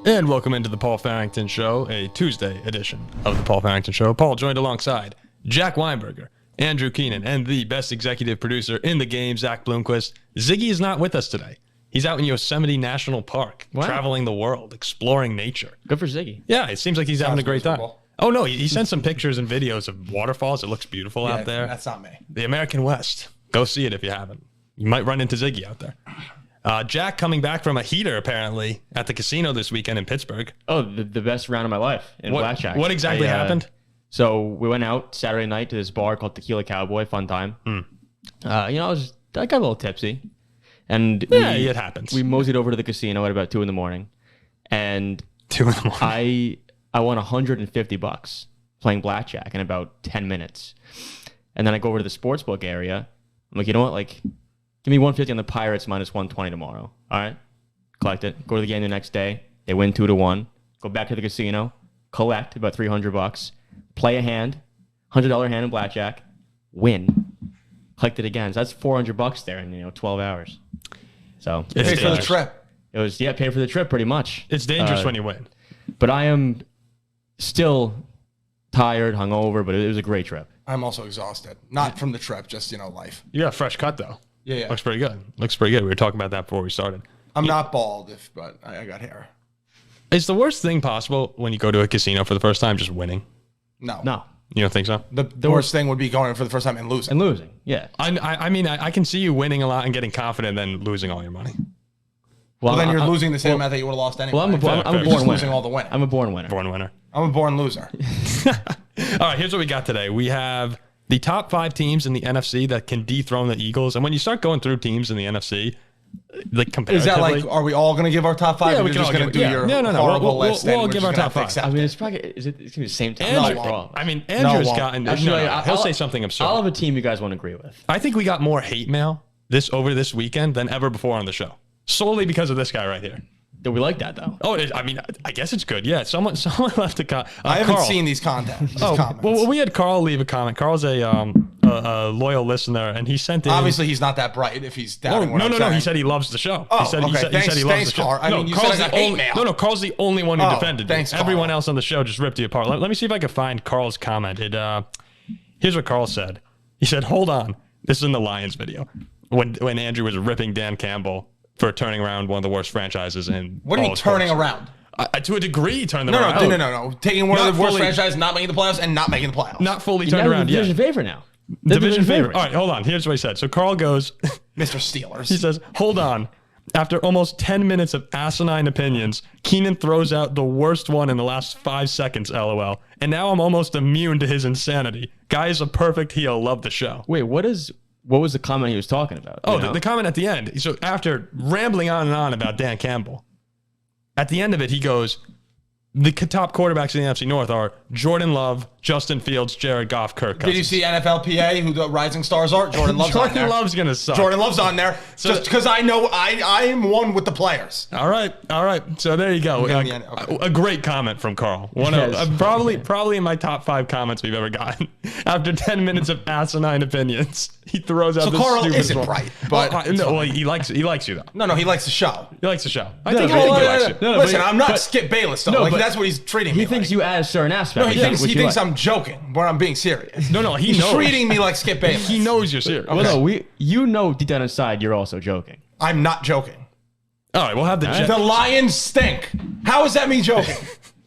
And welcome into the Paul Farrington Show, a Tuesday edition of the Paul Farrington Show. Paul joined alongside Jack Weinberger, Andrew Keenan, and the best executive producer in the game, Zach Bloomquist. Ziggy is not with us today. He's out in Yosemite National Park, traveling the world, exploring nature. Good for Ziggy. Yeah, it seems like he's having a great time. Oh, no, he sent some pictures and videos of waterfalls. It looks beautiful out there. That's not me. The American West. Go see it if you haven't. You might run into Ziggy out there. Jack coming back from a heater, apparently, at the casino this weekend in Pittsburgh. Oh, the best round of my life in blackjack. What exactly happened? So we went out Saturday night to this bar called Tequila Cowboy. Fun time. I got a little tipsy. And it happens. We moseyed over to the casino at about 2 a.m. And 2 a.m. I won $150 playing blackjack in about 10 minutes. And then I go over to the sportsbook area. I'm like, you know what? Like, give me 150 on the Pirates minus 120 tomorrow. All right. Collect it. Go to the game the next day. They win 2-1. Go back to the casino. Collect about $300. Play a hand. $100 hand in blackjack. Win. Collect it again. So that's $400 there in 12 hours. So Pay for the trip. It was pay for the trip pretty much. It's dangerous when you win. But I am still tired, hungover, but it was a great trip. I'm also exhausted. Not from the trip, just life. You got a fresh cut though. Yeah. Looks pretty good. We were talking about that before we started. I'm not bald, but I got hair. Is the worst thing possible when you go to a casino for the first time just winning? No. You don't think so? The worst thing would be going for the first time and losing. Yeah. I mean, I can see you winning a lot and getting confident, then losing all your money. Well, then you're losing the same amount that you would have lost anyway. Well, I'm a born winner. Losing all the winning. I'm a born winner. Born winner. I'm a born loser. All right, here's what we got today. We have the top 5 teams in the NFC that can dethrone the Eagles. And when you start going through teams in the NFC, like comparatively, is that like, are we all going to give our top 5? Yeah, or we are can just all going to give do your horrible list. We'll give our top 5. I mean, it's probably it's going to be the same time. Andrew's gotten. He'll say something absurd. I'll have a team you guys won't agree with. I think we got more hate mail over this weekend than ever before on the show, solely because of this guy right here. Do we like that though? Oh, I guess it's good. Yeah, someone left a comment. I haven't seen these comments. Well, we had Carl leave a comment. Carl's a loyal listener, and he sent in. Obviously, he's not that bright if he's doubting what I'm saying. No. He said he loves the show. Oh, he said he loves the show. Carl. I mean, you said I got hate mail. No, Carl's the only one who defended you. Thanks, Carl. Everyone else on the show just ripped you apart. Let me see if I can find Carl's comment. Here's what Carl said. He said, "Hold on, this is in the Lions video when Andrew was ripping Dan Campbell for turning around one of the worst franchises in What do you mean turning around? To a degree, turn them around. No. Taking one of the worst franchises, not making the playoffs, and not making the playoffs. Not fully turned around yet. Division favorite now. Division favorite. All right, hold on. Here's what he said. So Carl goes, Mr. Steelers. He says, hold on. After almost 10 minutes of asinine opinions, Keenan throws out the worst one in the last 5 seconds, LOL. And now I'm almost immune to his insanity. Guy is a perfect heel. Love the show. Wait, what was the comment he was talking about? Oh, the comment at the end. So after rambling on and on about Dan Campbell, at the end of it, he goes, the top quarterbacks in the NFC North are Jordan Love, Justin Fields, Jared Goff, Kirk Cousins. Did you see NFLPA, who the rising stars are? Jordan Love's on there. Jordan Love's going to suck. Jordan Love's on there, just because I know I am one with the players. All right. So there you go. A great comment from Carl. Probably in my top 5 comments we've ever gotten. After 10 minutes of asinine opinions, he throws out this Carl stupid isn't one. bright, but he likes you though. No, he likes the show. He likes the show. I think he likes you. Listen, I'm not Skip Bayless though. That's what he's treating me. He thinks you add a certain aspect. No, he thinks I'm joking, but I'm being serious. No, he he's knows. treating me like Skip Bayless. He knows you're serious. Okay. Well, no, deep down inside, you're also joking. I'm not joking. All right, we'll have the Jets. The Lions stink. How is that me joking?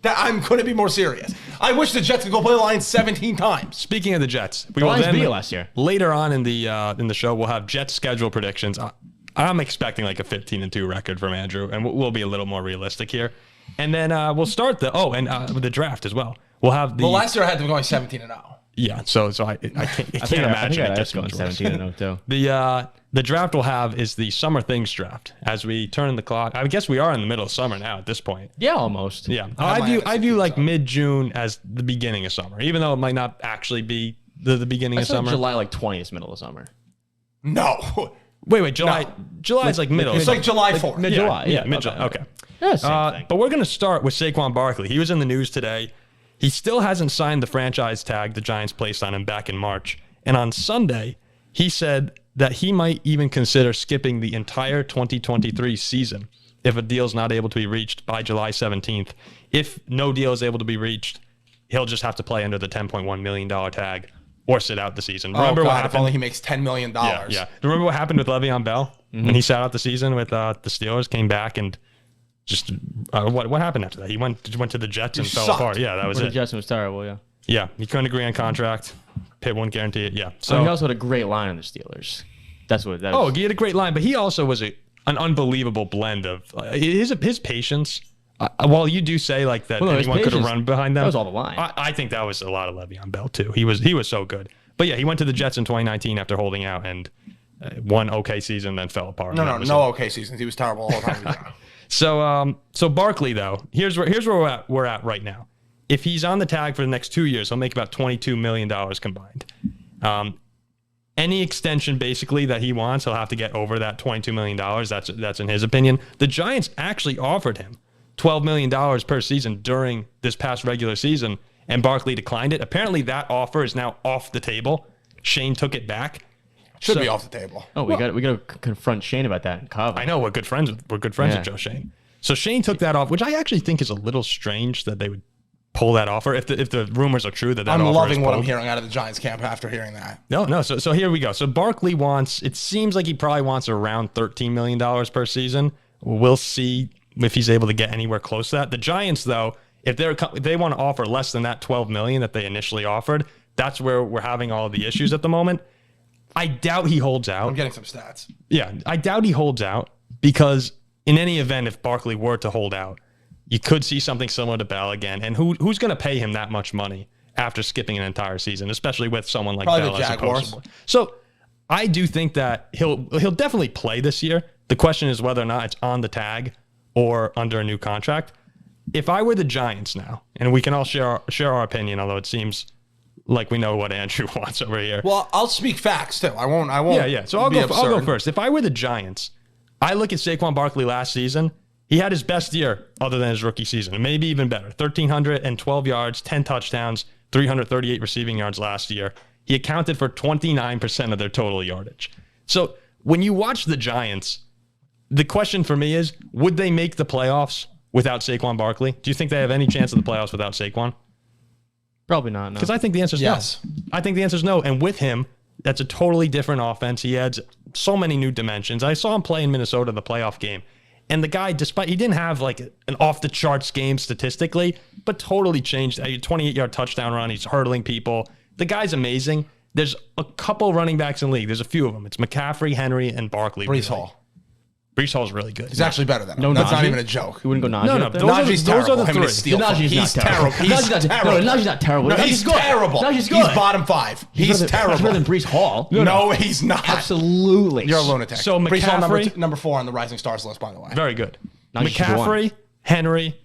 That I couldn't be more serious. I wish the Jets could go play the Lions 17 times. Speaking of the Jets, the Lions beat last year. Later on in the show, we'll have Jets schedule predictions. I'm expecting like a 15-2 record from Andrew, and we'll be a little more realistic here. And then we'll start the draft as well. We'll have the. Well, last year I had them going 17-0. Yeah, so I can't imagine it gets going 17-0 too. The draft we'll have is the summer things draft as we turn the clock. I guess we are in the middle of summer now at this point. Yeah, almost. Yeah, I view like mid-June as the beginning of summer, even though it might not actually be the beginning of summer. July like 20th, middle of summer. No. Wait, July. No. July's like middle. It's like July 4th. Mid-July. Yeah, mid-July. Okay. Yeah, same thing. But we're going to start with Saquon Barkley. He was in the news today. He still hasn't signed the franchise tag the Giants placed on him back in March. And on Sunday, he said that he might even consider skipping the entire 2023 season if a deal's not able to be reached by July 17th. If no deal is able to be reached, he'll just have to play under the $10.1 million tag or sit out the season. Remember what happened? If only he makes $10 million. Yeah. Remember what happened with Le'Veon Bell when he sat out the season with the Steelers, came back and just what happened after that? He went to the Jets and fell apart. Yeah, that was it. The Jets was terrible, yeah. Yeah, he couldn't agree on contract. Pitt wouldn't guarantee it. Yeah. So he also had a great line on the Steelers. That's what that was. He had a great line, but he also was an unbelievable blend of his patience. While you do say like that anyone could have run behind them, that was all the line. I think that was a lot of Le'Veon Bell too. He was so good. But yeah, he went to the Jets in 2019 after holding out and one okay season, then fell apart. No okay seasons. He was terrible the whole time. So Barkley though, here's where we're at right now. If he's on the tag for the next 2 years, he'll make about $22 million combined. Any extension basically that he wants, he'll have to get over that $22 million. That's in his opinion. The Giants actually offered him $12 million per season during this past regular season, and Barkley declined it. Apparently that offer is now off the table. Shane took it back. Should be off the table. Oh, we got to confront Shane about that in Cabo. I know, we're good friends with Joe Shane. So Shane took that off, which I actually think is a little strange that they would pull that offer if the rumors are true that I'm offer loving is what pulled. I'm hearing out of the Giants camp after hearing that. No. So here we go. So Barkley wants, it seems like he probably wants around $13 million per season. We'll see if he's able to get anywhere close to that. The Giants, though, if they want to offer less than that $12 million that they initially offered, that's where we're having all of the issues at the moment. I doubt he holds out. I'm getting some stats. Yeah, I doubt he holds out because in any event, if Barkley were to hold out, you could see something similar to Bell again. And who's going to pay him that much money after skipping an entire season, especially with someone like Probably Bell the as Jaguars. So I do think that he'll definitely play this year. The question is whether or not it's on the tag or under a new contract. If I were the Giants now, and we can all share our opinion, although it seems like we know what Andrew wants over here. Well, I'll speak facts too. I won't. Yeah. So I'll go first. If I were the Giants, I look at Saquon Barkley last season. He had his best year other than his rookie season, and maybe even better. 1,312 yards, 10 touchdowns, 338 receiving yards last year. He accounted for 29% of their total yardage. So when you watch the Giants, the question for me is, would they make the playoffs without Saquon Barkley? Do you think they have any chance of the playoffs without Saquon? Probably not, no. Because I think the answer is yes. no. I think the answer is no. And with him, that's a totally different offense. He adds so many new dimensions. I saw him play in Minnesota in the playoff game. And the guy, despite he didn't have like an off-the-charts game statistically, but totally changed. A 28-yard touchdown run. He's hurdling people. The guy's amazing. There's a couple running backs in the league. There's a few of them. It's McCaffrey, Henry, and Barkley. Brees Hall. Brees Hall's really good. He's actually better than him. No, that's Najee? not even a joke. You wouldn't go Najee? No. up there? Najee's those are the terrible. three. He's terrible. He's terrible. No, Najee's not terrible. No, Najee's he's good. terrible. Najee's good. He's bottom five. He's terrible. He's better than Brees Hall. No, he's not. Absolutely. You're a lunatic. So Brees Hall McCaffrey- number 4 on the Rising Stars list, by the way. Very good. Najee should go on. McCaffrey, Henry,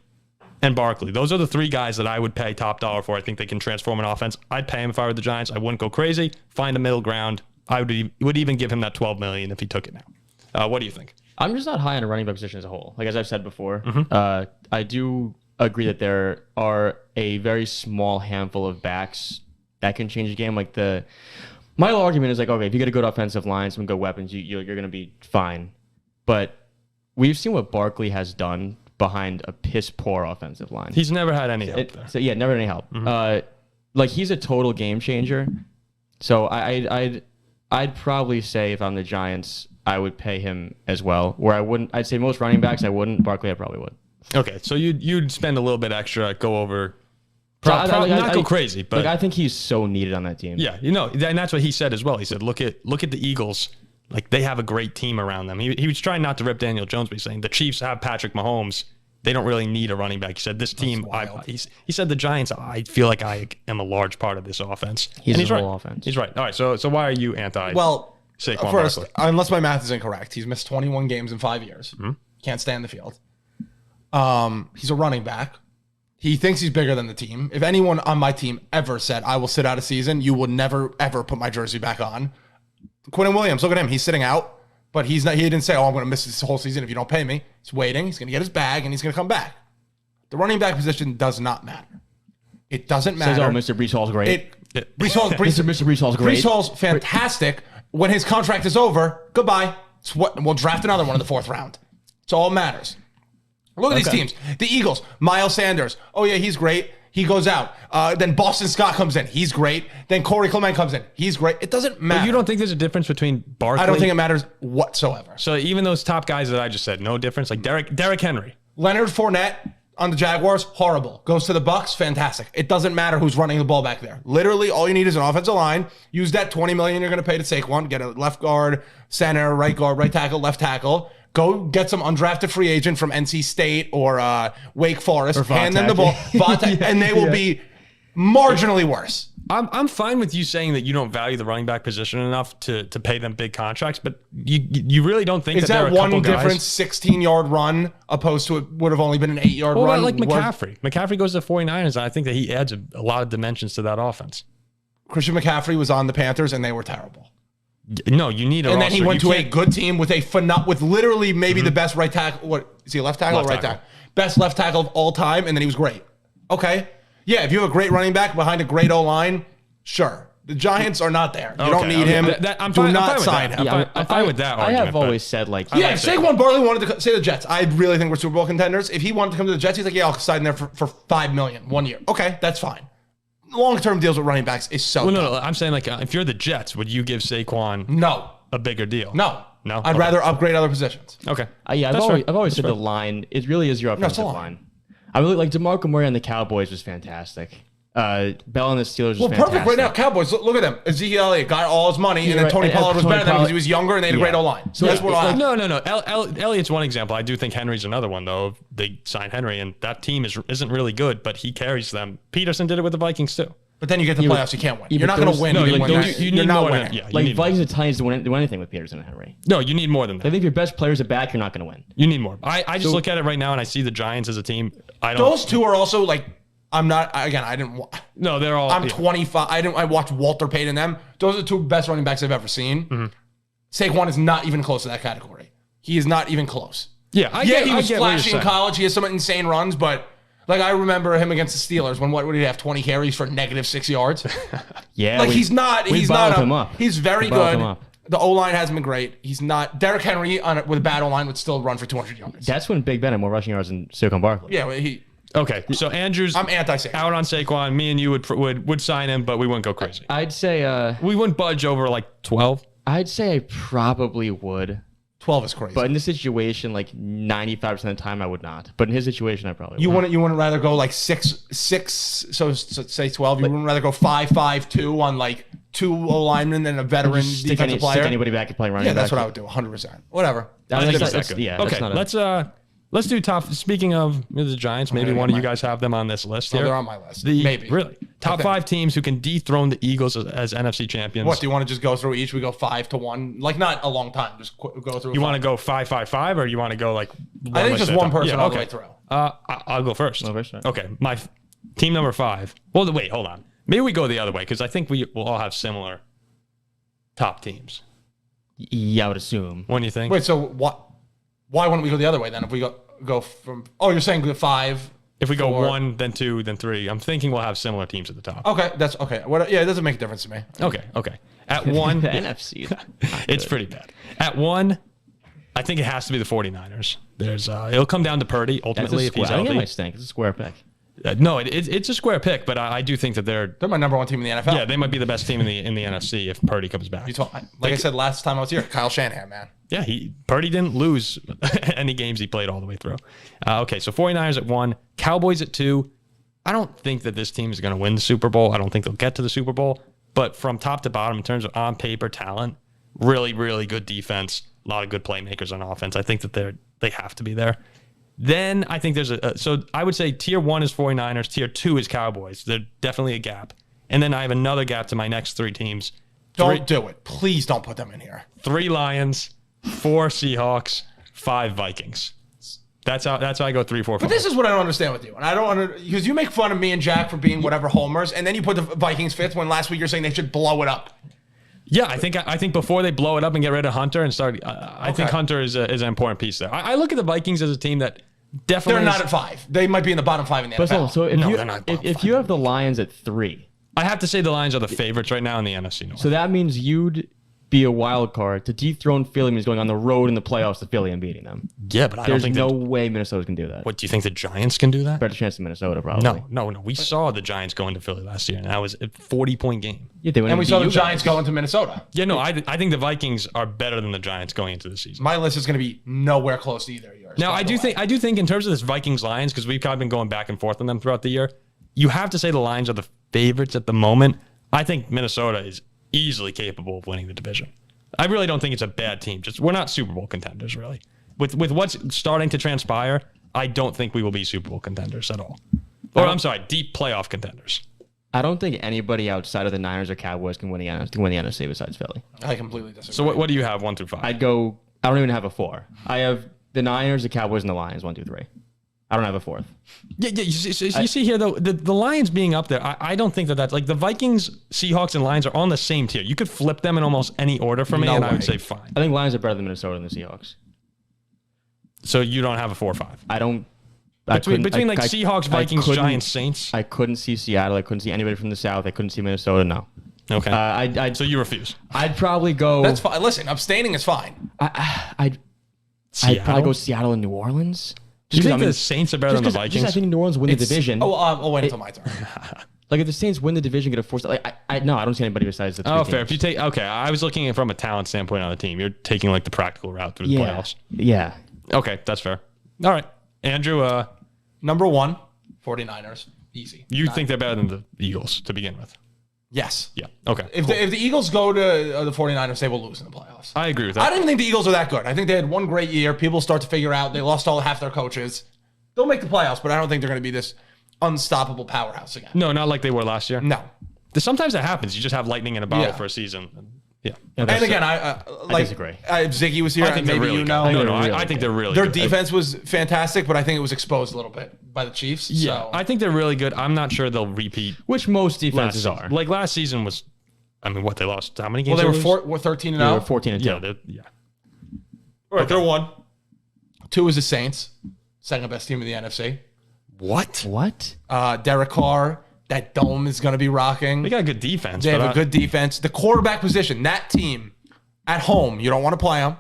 and Barkley. Those are the three guys that I would pay top dollar for. I think they can transform an offense. I'd pay him if I were the Giants. I wouldn't go crazy. Find a middle ground. I would even give him that $12 million if he took it now. What do you think? I'm just not high on a running back position as a whole. Like, as I've said before, Mm-hmm. I do agree that there are a very small handful of backs that can change the game. Like, my whole argument is like, okay, if you get a good offensive line, some good weapons, you're going to be fine. But we've seen what Barkley has done behind a piss-poor offensive line. He's never had any help there. So, yeah, never had any help. Mm-hmm. Like, he's a total game changer. So I'd probably say if I'm the Giants, I would pay him as well. Where I wouldn't, I'd say most running backs I wouldn't. Barkley I probably would. Okay, so you'd spend a little bit extra, go over, So not go crazy, but I think he's so needed on that team. yeah, and that's what he said as well. He said, look at the Eagles, like they have a great team around them. He was trying not to rip Daniel Jones, but he's saying the Chiefs have Patrick Mahomes. They don't really need a running back. He said this team. He said the Giants. I feel like I am a large part of this offense. He's and the right. whole offense. He's right. All right. So why are you anti? Well, Saquon first, Barkley? unless my math is incorrect, he's missed 21 games in 5 years. Can't stay on the field. He's a running back. He thinks he's bigger than the team. If anyone on my team ever said, I will sit out a season, you will never, ever put my jersey back on. Quentin Williams, look at him. He's sitting out, but he didn't say, I'm going to miss this whole season if you don't pay me. He's waiting. He's going to get his bag, and he's going to come back. The running back position does not matter. It doesn't matter. Says, Mr. Brees Hall's great. Brees Hall's great. Brees Hall's fantastic. When his contract is over, goodbye. We'll draft another one in the 4th round. It's all that matters. Look at these teams. The Eagles, Miles Sanders. Oh, yeah, he's great. He goes out. Then Boston Scott comes in. He's great. Then Corey Clement comes in. He's great. It doesn't matter. But you don't think there's a difference between Barkley? I don't think it matters whatsoever. So even those top guys that I just said, no difference? Like Derrick Henry. Leonard Fournette on the Jaguars, horrible. Goes to the Bucks, fantastic. It doesn't matter who's running the ball back there. Literally, all you need is an offensive line. Use that $20 million you're going to pay to Saquon. Get a left guard, center, right guard, right tackle, left tackle. Go get some undrafted free agent from NC State or Wake Forest. Hand them the ball, and they will be marginally worse. I'm fine with you saying that you don't value the running back position enough to pay them big contracts, but you really don't think is that one difference 16-yard run opposed to it would have only been an 8-yard run? Like McCaffrey. McCaffrey goes to the 49ers, and I think that he adds a lot of dimensions to that offense. Christian McCaffrey was on the Panthers, and they were terrible. No, you need a and roster. Then he went to a good team with with literally maybe the best right tackle. What is he, a left tackle or right tackle? Best left tackle of all time, and then he was great. Okay. Yeah, if you have a great running back behind a great O-line, sure. The Giants are not there. You don't need him. I'm Do fine, not I'm sign him. I'm fine with that I argument. have always said, like... Yeah, if Saquon Barkley wanted to say the Jets, I really think we're Super Bowl contenders. If he wanted to come to the Jets, he's like, yeah, I'll sign there for $5 million 1 year. Okay, that's fine. Long-term deals with running backs is so no, I'm saying, like, if you're the Jets, would you give Saquon a bigger deal? No. No? I'd rather upgrade other positions. Okay. Yeah, I've always said the line, it really is your offensive line. I really like DeMarco Murray on the Cowboys was fantastic. Bell on the Steelers was fantastic. Perfect right now. Cowboys, look at them. Ezekiel Elliott got all his money, and then Tony Pollard was better than him because he was younger and they had a great O-line. So that's what I No. Elliott's one example. I do think Henry's another one, though. They signed Henry, and that team isn't really good, but he carries them. Peterson did it with the Vikings, too. But then you get to the playoffs, you can't win. You're not going to win. You're not winning. Yeah, like Vikings and Titans do anything with Peterson and Henry. No, you need more than that. I think if your best players are back, you're not going to win. You need more. I just look at it right now, and I see the Giants as a team. Those two are also like, I'm not, again, I didn't. No, they're all. I'm 25. I watched Walter Payton and them. Those are the two best running backs I've ever seen. Mm-hmm. Saquon is not even close to that category. He is not even close. Yeah, he was flashy in college. He has some insane runs, but like I remember him against the Steelers when what did he have? 20 carries for -6 yards. Yeah, like he's not. He's not. Him up. He's very good. The O-line hasn't been great. He's not. Derrick Henry with a bad O-line would still run for 200 yards. That's when Big Ben had more rushing yards than Saquon Barkley. Yeah, Okay, so Andrew's I'm anti-Saquon. Out on Saquon. Me and you would sign him, but we wouldn't go crazy. I'd say we wouldn't budge over like 12. I'd say I probably would. 12 is crazy. But in this situation, like 95% of the time, I would not. But in his situation, I probably would. You wouldn't rather go like 6, so say 12. You wouldn't rather go 5-5-2 on like 2 O-linemen and a veteran defensive player. Stick anybody back and play running back. Yeah, that's what I would do. 100%. Whatever. Okay, let's do top. Speaking of the Giants, maybe one of you guys have them on this list here. They're on my list. Maybe. Really? Top 5 teams who can dethrone the Eagles as NFC champions. What, do you want to just go through each? We go 5-1? Like, not a long time. Just go through. You want to go 5-5-5, or you want to go like I think just one person all the way through. I'll go first. Okay, my team number 5. Well, wait, hold on. Maybe we go the other way because I think we will all have similar top teams. Yeah, I would assume. What do you think? Wait, so what? Why wouldn't we go the other way then? If we go from you're saying the 5. If we go 1, then 2, then 3, I'm thinking we'll have similar teams at the top. Okay, that's okay. It doesn't make a difference to me. Okay. At 1, the NFC, it's pretty bad. At 1, I think it has to be the 49ers. It'll come down to Purdy ultimately if he's healthy. I think it might stink. It's a square pick. No, it's a square pick, but I do think that they're my number 1 team in the NFL. Yeah, they might be the best team in the NFC if Purdy comes back. I said last time I was here, Kyle Shanahan, man. Yeah, Purdy didn't lose any games he played all the way through. Okay, so 49ers at 1, Cowboys at 2. I don't think that this team is going to win the Super Bowl. I don't think they'll get to the Super Bowl. But from top to bottom, in terms of on paper talent, really, really good defense, a lot of good playmakers on offense. I think that they have to be there. Then I think there's so I would say tier 1 is 49ers, tier 2 is Cowboys. There's definitely a gap. And then I have another gap to my next 3 teams. Don't do it. Please don't put them in here. 3 Lions, 4 Seahawks, 5 Vikings. That's how I go 3, 4, 5. But this is what I don't understand with you. And I don't because you make fun of me and Jack for being whatever homers, and then you put the Vikings 5th when last week you're saying they should blow it up. Yeah, I think before they blow it up and get rid of Hunter and start, I think Hunter is an important piece there. I look at the Vikings as a team that definitely they're not at 5. They might be in the bottom 5 in the NFL. So if you have the Lions at 3, I have to say the Lions are the favorites right now in the NFC North. So that means you'd be a wild card to dethrone Philly means going on the road in the playoffs to Philly and beating them. Yeah, but I don't There's think no way Minnesota can do that. What do you think the Giants can do that? Better chance than Minnesota, probably. No. We saw the Giants go into Philly last year, and that was a 40-point game. Yeah, they And we saw the Giants go into Minnesota. Yeah, no, I think the Vikings are better than the Giants going into the season. My list is going to be nowhere close to either of yours. Now, by I the way. do think in terms of this Vikings-Lions, because we've kind of been going back and forth on them throughout the year, you have to say the Lions are the favorites at the moment. I think Minnesota is easily capable of winning the division. I really don't think it's a bad team. Just we're not Super Bowl contenders, really. With what's starting to transpire, I don't think we will be Super Bowl contenders at all. Or I'm sorry, deep playoff contenders. I don't think anybody outside of the Niners or Cowboys can win the NFC besides Philly. I completely disagree. So what do you have 1 through 5? I don't even have a 4. I have the Niners, the Cowboys, and the Lions 1, 2, 3. I don't have a 4th. Yeah. You see here though, the Lions being up there. I don't think that's like the Vikings, Seahawks, and Lions are on the same tier. You could flip them in almost any order for me, No and I way. would say fine. I think Lions are better than Minnesota and the Seahawks. So you don't have a 4 or 5 I don't. between I Seahawks, Vikings, couldn't- Giants, Saints. I couldn't see Seattle. I couldn't see anybody from the South. I couldn't see Minnesota. No. Okay. So you refuse. I'd probably go. That's fine. Listen, abstaining is fine. I'd Seattle? probably go Seattle and New Orleans. Do you 'cause, think the Saints are better than the Vikings? I think New Orleans win the division. I'll wait until my turn. Like if the Saints win the division, get a force. Like I don't see anybody besides the. Three Fair. If teams. you take I was looking at it from a talent standpoint on the team. You're taking like the practical route through the playoffs. Yeah. Okay, that's fair. All right, Andrew. Number 1, 49ers. Easy. You think they're better than the Eagles to begin with? Yes. Yeah. Okay. If the Eagles go to the 49ers, they will lose in the playoffs. I agree with I that. don't even think the Eagles are that good. I think they had one great year. People start to figure out they lost half their coaches. They'll make the playoffs, but I don't think they're going to be this unstoppable powerhouse again. No, not like they were last year. No. Sometimes that happens. You just have lightning in a bottle Yeah. for a season. Yeah. And again, I disagree. If Ziggy was here, I think they're maybe really you good. know. No, Really I think they're really Their good. defense was fantastic, but I think it was exposed a little bit by the Chiefs. Yeah, So. I think they're really good. I'm not sure they'll repeat. Which most Last defenses season. are. Like last season was, I mean, what they lost? How many games? Well, they did were 13 and They were 0. 14 and 2. Yeah, yeah. All right, they're 1. 2 is the Saints, second best team in the NFC. What? What? Derek Carr, that dome is going to be rocking. They got a good defense. They but have a good defense. The quarterback position, that team at home, you don't want to play them.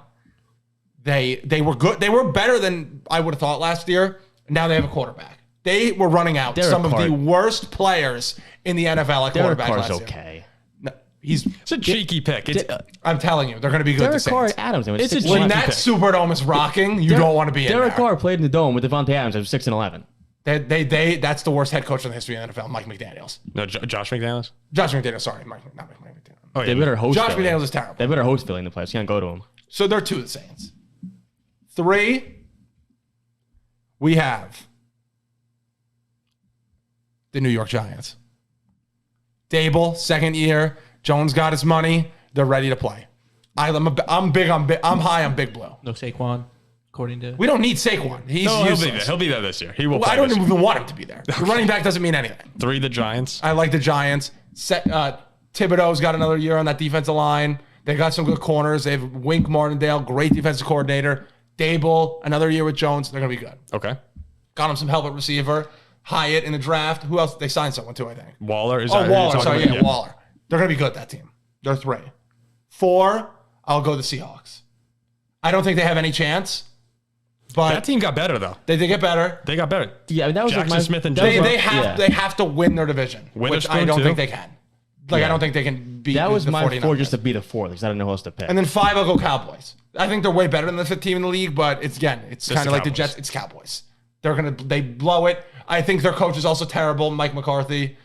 They were good. They were better than I would have thought last year. Now they have a quarterback. They were running out Derek some Carr. of the worst players in the NFL at Derek quarterback Carr's last year. okay. No, he's. It's a cheeky pick. It's, I'm telling you, they're going to be good. Derek the Carr Saints. at Adams. It's a When cheeky that pick. Superdome is rocking, you don't want to be in Derek there. Carr played in the dome with Devontae Adams. I was 6 and 11. That's the worst head coach in the history of the NFL, Mike McDaniels. no, Josh McDaniels. Josh McDaniels, sorry, not Mike McDaniels. Oh, yeah. They better host. Josh Philly. McDaniels is terrible. They better host Philly in the playoffs. You can't go to him. So they're 2 of the Saints. 3, we have the New York Giants. Dable, second year. Jones got his money. They're ready to play. I'm high on Big Blue. No Saquon, according to. We don't need Saquon. He's No, he'll be there. useless. He'll be there this year. He will. Well, I play don't this year. even want him to be there. The running back doesn't mean anything. 3, the Giants. I like the Giants. Thibodeau's got another year on that defensive line. They got some good corners. They have Wink Martindale, great defensive coordinator. Dable, another year with Jones. They're going to be good. Okay. Got him some help at receiver. Hyatt in the draft. Who else? They signed someone too, I think. Waller is. Oh, that who you're Waller. talking Sorry, about? yeah, Waller. They're going to be good, that team. They're 3. 4, I'll go the Seahawks. I don't think they have any chance, That but team got better though. they get better. They got better. Yeah, I mean, that was Jackson like my, Smith and that was Jalen. my- They have to win their division, which I Witherspoon, don't too? think they can. Like, I Yeah. don't think they can beat That was the my 49ers. 4 just to be the 4th because I didn't know who else to pick. And then 5, I'll go Cowboys. I think they're way better than the 5th team in the league, but it's kind the of like the Cowboys. Jets. It's Cowboys. They blow it. I think their coach is also terrible, Mike McCarthy.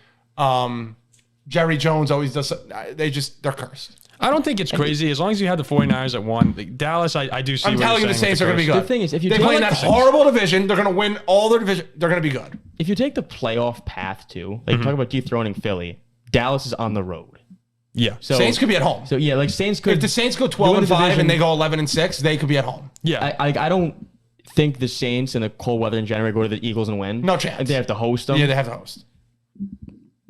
Jerry Jones always does. They're cursed. I don't think it's crazy as long as you have the 49ers at 1. Dallas, I do see. I'm what telling you, you're the saying Saints with are going to be curse. good. The thing is, if you they do play in like that the Saints- horrible division, they're going to win all their division. They're going to be good. if you take the playoff path too, like talk about dethroning Philly, Dallas is on the road. Yeah. So Saints could be at home. So yeah, like Saints could. If the Saints go 12 win and the 5 division- and they go 11 and 6, they could be at home. Yeah. I don't think the Saints in the cold weather in January go to the Eagles and win. No chance. Like, they have to host them. Yeah, they have to host.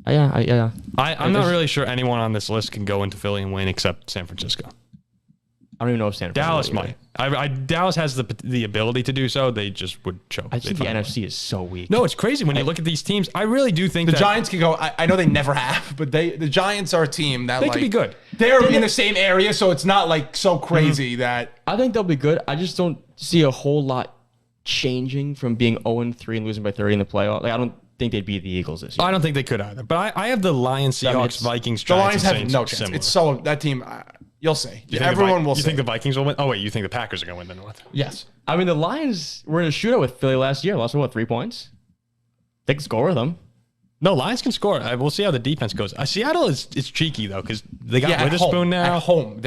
Yeah. I'm not really sure anyone on this list can go into Philly and win except San Francisco. I don't even know if San Dallas Francisco might. Dallas has the ability to do so. They just would choke. I think They'd the find a way. NFC is so weak. No, it's crazy when you look at these teams. I really do think The that Giants can go. I know they never have, but the Giants are a team that they like, could be good. They're in the same area, so it's not like so crazy that. I think they'll be good. I just don't see a whole lot changing from being 0-3 and losing by 30 in the playoff. Like, I don't think they'd beat the Eagles this year. I don't think they could either. But I have the Lions, Seahawks, Vikings, The Giants, Lions and have Saints no chance. similar. It's so that team. You'll see. You think Everyone will You see. think the Vikings will win? Oh, wait, you think the Packers are going to win the North? Yes. I mean, the Lions were in a shootout with Philly last year. Lost by, 3 points? They can score with them. No, Lions can score. We'll see how the defense goes. Seattle is cheeky, though, because they got At Witherspoon home. now. At home,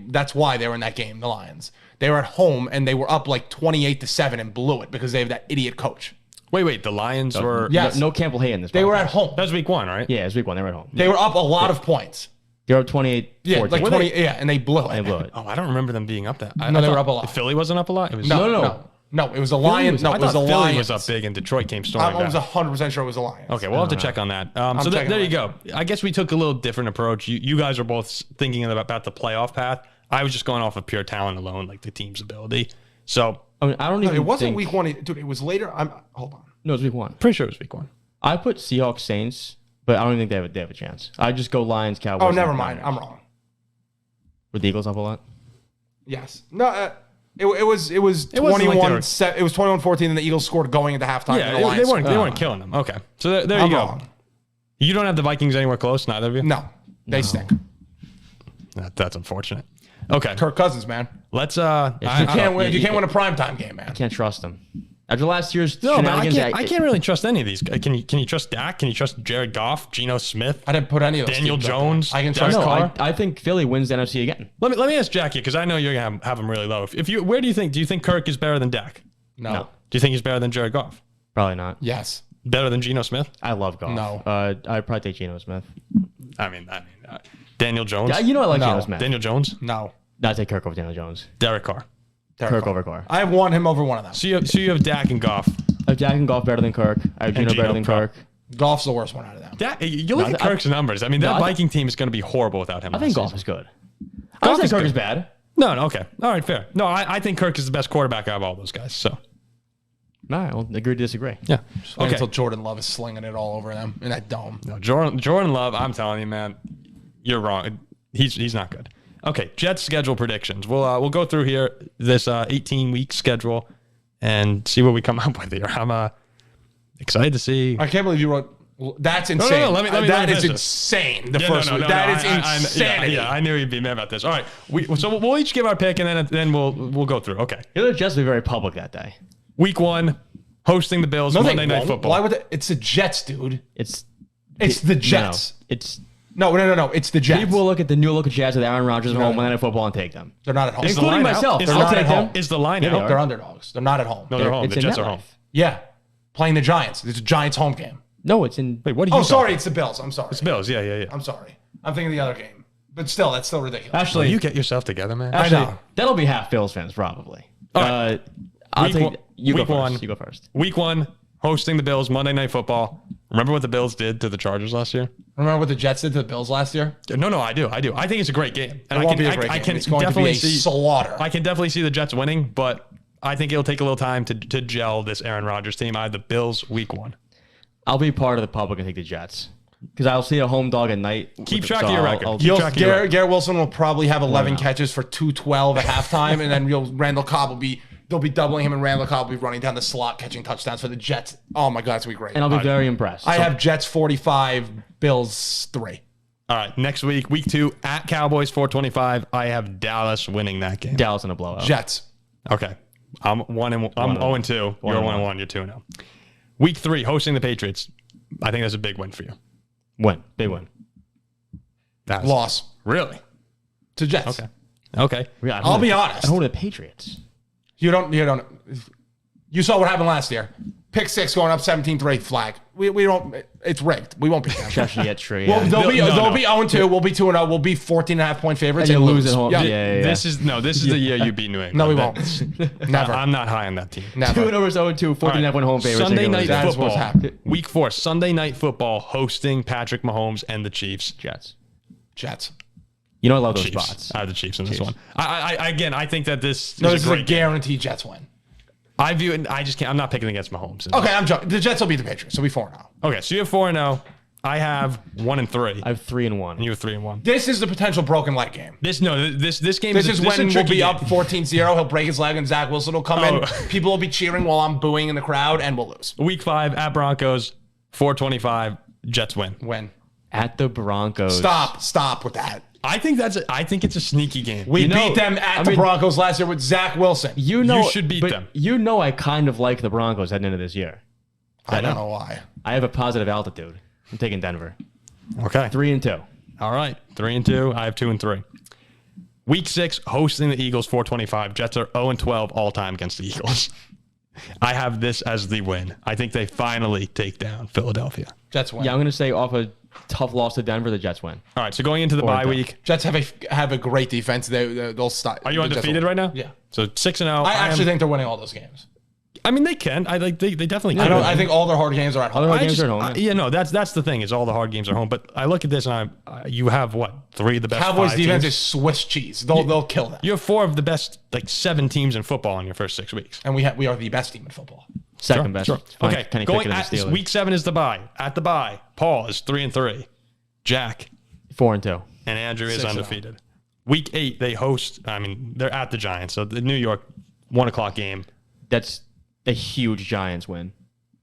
that's why they were in that game. The Lions. They were at home and they were up like 28-7 and blew it because they have that idiot coach. Wait, the Lions were... Yes. No Campbell Hay in this. They were podcast. at home. That was week 1, right? Yeah, it was week 1. They were at home. They were up a lot of points. They were up 28. Yeah, 14. like 20. Yeah, and they blew it. They blew it. Oh, I don't remember them being up that. No, they thought were up a lot. Philly wasn't up a lot? It was No, it was the Lions. No, I it was thought the Philly Lions. was up big and Detroit came storming I was back. 100% sure it was the Lions. Okay, we'll have to check on that. So checking there on you go. I guess we took a little different approach. You guys are both thinking about the playoff path. I was just going off of pure talent alone, like the team's ability. So I mean, I don't even It wasn't think, week 1. Dude, it was later. Hold on. No, it was week 1. pretty sure it was week 1. I put Seahawks Saints, but I don't even think they have a chance. I just go Lions Cowboys. Oh, never and mind. Niners. I'm wrong. Were the Eagles up a lot? Yes. No. It was wasn't like they 21. were- It was 21-14, and the Eagles scored going into halftime. Yeah, and the they Lions weren't scored. killing them. Okay, so there you I'm go. wrong. You don't have the Vikings anywhere close, neither of you. No, they stink. That's unfortunate. Okay, Kirk Cousins, man. let's. You can't win. You can't win a primetime game, man. Can't trust them. After last year's No, but I shenanigans, can't really trust any of these. Can you trust Dak? Can you trust Jared Goff, Geno Smith? I didn't put any of those. Daniel teams up there. Jones, I can Derek trust. Carr? I think Philly wins the NFC again. Let me ask Jackie because I know you're gonna have him really low. If you, where do you think Kirk is better than Dak? No. Do you think he's better than Jared Goff? Probably not. Yes. Better than Geno Smith? I love golf. No. I'd probably take Geno Smith. I mean, Daniel Jones. You know I like No. Geno Smith. Daniel Jones, No. I'd take Kirk over Daniel Jones. Derek Carr. Kirk over Carr. I want him over one of them. So you have Dak and Goff. I have Dak and Golf better than Kirk. I have Geno Geno better than pro. Kirk. Goff's the worst one out of them. Dak, you look No, at I- Kirk's numbers. I mean, that I- Viking team is going to be horrible without him. I think last Golf season. is good. I Goff don't think is Kirk good. is bad. No, okay, all right, fair. No, I think Kirk is the best quarterback out of all those guys. So All right, well, agree to disagree. yeah, Wait okay. until Jordan Love is slinging it all over them in that dome. No, Jordan Love, I'm telling you, man, you're wrong. He's not good. Okay, Jets schedule predictions. We'll go through here this 18-week schedule and see what we come up with here. I'm excited to see. I can't believe you wrote. That's insane. Let me That is finish this. insane. The Yeah, first week. That is I- insanity. Yeah, I knew you'd be mad about this. All right, so we'll each give our pick and then we'll go through. Okay, You know, the Jets will be very public that day. week 1, hosting the Bills, No, they Monday Night won't. Football. Why would they? It's the Jets, dude. It's The Jets. No, it's No. It's the Jets. people will look at the new look of Jets with Aaron Rodgers at No, home, no. Monday Night Football, and take them. They're not at home. Is the Including line out? myself. Is They're the not line at out? home. Is the line Yeah, they out? are. They're underdogs. They're not at home. No, they're home. It's The in Jets are MetLife. home. Yeah, playing the Giants. It's a Giants home game. No, it's in. Wait, what are you? Oh, sorry, talking- it's the Bills. I'm sorry. It's Bills. Yeah. I'm sorry. I'm thinking of the other game. But still, that's still ridiculous. Will Actually, you get yourself together, man? actually, know. that'll be half Bills fans probably. All right. I'll Week take one- you go week first. one. You go first. Week 1, hosting the Bills, Monday Night Football. Remember what the Bills did to the Chargers last year? Remember what the Jets did to the Bills last year? No, I do. I think it's a great game. And It won't be a great game. It's going to be a slaughter. I can definitely see the Jets winning, but I think it'll take a little time to gel this Aaron Rodgers team. I have the Bills week 1. I'll be part of the public and take the Jets because I'll see a home dog at night. Keep track of your record. I'll- Keep track of your record. Garrett Wilson will probably have 11 catches for 212 at halftime, and then Randall Cobb will be. They'll be doubling him, and Randall Cobb will be running down the slot, catching touchdowns for the Jets. Oh my God, it's gonna be great. and I'll be very impressed. I So- have Jets 45, Bills 3. All right, next week, week 2, at Cowboys 425. I have Dallas winning that game. Dallas in a blowout. Jets. Okay. I'm 0-2. You're 1-1. You're 2-0. Week 3, hosting the Patriots. I think that's a big win for you. Win. Big win. That's Loss Really? to Jets. Okay. Yeah, I'll be honest. I hold the Patriots. You don't. You saw what happened last year. Pick 6 going up 17-3 flag. We don't. It's rigged. We won't beat them. Especially at Tree. Well, they'll be No. 0-2. We'll be 2-0. We'll be 14.5-point favorites And and you lose lose at home. Yeah. Yeah. This is the year you beat New England. No, we That- won't. Never. I'm not high on that team. Never. 2 overs 0-2, 14.5 home favorites. Sunday They're gonna night lose. That's what's football. happening. Week 4, Sunday night football, hosting Patrick Mahomes and the Chiefs. Jets. Jets. You know I love those Chiefs. spots. I have the Chiefs in this one. I think that this No, is this a is a great game. guaranteed Jets win. I view it. I just can't. I'm not picking against Mahomes. Okay, I'm joking. The Jets will beat the Patriots. So we 4-0. Okay, so you have 4-0. I have 1 and 3. I have 3 and 1. And you have 3 and 1. This is the potential broken leg game. This game This is is when a we'll tricky be up game. 14-0. He'll break his leg and Zach Wilson will come in. People will be cheering while I'm booing in the crowd and we'll lose. Week 5 at Broncos, 425. Jets win. Win. At the Broncos. Stop with that. I think it's a sneaky game. We beat them at the Broncos last year with Zach Wilson. You should beat them. You know I kind of like the Broncos heading into this year. I don't know why. I have a positive altitude. I'm taking Denver. Okay. 3 and 2. All right. 3 and 2. I have 2 and 3. Week 6, hosting the Eagles, 425. Jets are 0 and 12 all time against the Eagles. I have this as the win. I think they finally take down Philadelphia. Jets win. Yeah, I'm going to say off a tough loss to Denver, the Jets win. All right. So going into the bye week, Jets have a great defense. They'll stop. are you undefeated right now? Yeah. So 6 and 0. I actually think they're winning all those games. I mean, they can. They definitely can. I think all their hard games are at home. Other games are at home. Yeah, no, that's the thing is all the hard games are home. But I look at this and you have what 3 of the best. Cowboys 5 defense teams? is Swiss cheese. They'll kill them. You have 4 of the best 7 teams in football in your first 6 weeks. And we are the best team in football. Second best. Fine. Okay, Kenny going Pickett and at the Steelers. week 7 is the bye. At the bye, Paul is 3 and 3. Jack 4 and 2. and Andrew is 6-0. undefeated. Week 8 they host. I mean, they're at the Giants, so the New York 1:00 game. That's a huge Giants win.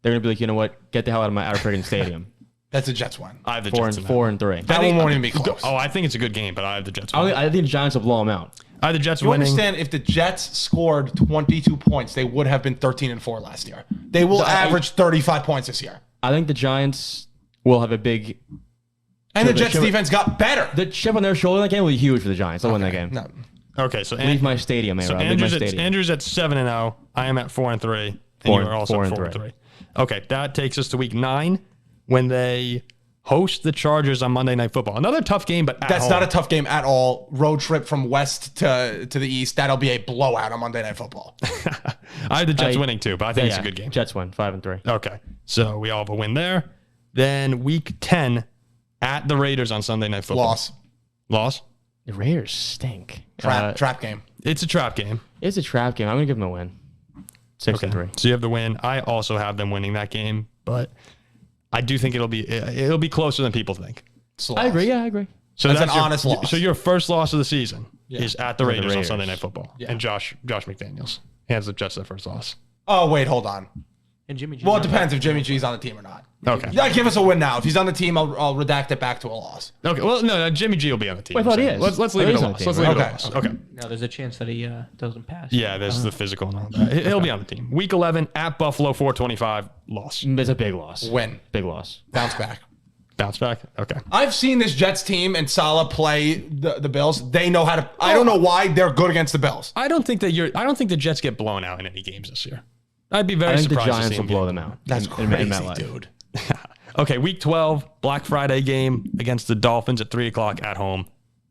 They're going to be like, you know what? Get the hell out of my freaking stadium. That's a Jets win. I have the 4 Jets. and in 4 and 3. That one won't even be close. Oh, I think it's a good game, but I have the Jets. I think the Giants will blow them out. I have the Jets You winning. understand if the Jets scored 22 points, they would have been 13 and 4 last year. They will average 35 points this year. I think the Giants will have a big. And the Jets defense got better. The chip on their shoulder in that game will be huge for the Giants. They'll win that game. No. Okay, so Leave my stadium, So Aaron. Leave my stadium. Andrew's at 7 and 0. I am at 4 and 3. And Four- you are also 4 at and 4 and 3. 3. Okay, that takes us to week 9 when they host the Chargers on Monday Night Football. Another tough game, but at That's home. not a tough game at all. Road trip from west to the east. That'll be a blowout on Monday Night Football. I have the Jets winning too, but I think it's a Yeah, good game. Jets win 5 and 3. Okay, so we all have a win there. Then week 10 at the Raiders on Sunday Night Football. Loss? The Raiders stink. Trap game. It's a trap game. It's a trap game. I'm going to give them a win. 6 and 3. So you have the win. I also have them winning that game, but I do think it'll be closer than people think. It's a I loss. agree. Yeah, I agree. So That's an your- honest loss. So your first loss of the season is at the Raiders, on Raiders. Sunday Night Football, Yeah. and Josh McDaniels hands the Jets their first loss. Oh, wait, hold on. And Jimmy G. Well, it depends if Jimmy G's on the team or not. Okay. Yeah, give us a win now. If he's on the team, I'll redact it back to a loss. Okay. Well, no, Jimmy G will be on the team. Well, I thought he So is. Let's I leave thought it he's a on the loss. team, Let's leave it a right? loss. Okay. No, there's a chance that he doesn't pass. Yeah, there's the physical and all that. He'll be on the team. Week 11 at Buffalo, 425 loss. It's a big loss. Win. Big loss. Bounce back. Bounce back. Okay. I've seen this Jets team and Salah play the Bills. They know how to. I don't know why they're good against the Bills. I don't think the Jets get blown out in any games this year. I'd be very I think the surprised to Giants see will them blow get- them out. That's in crazy, MetLife. dude. Okay, week 12, Black Friday game against the Dolphins at 3 o'clock at home.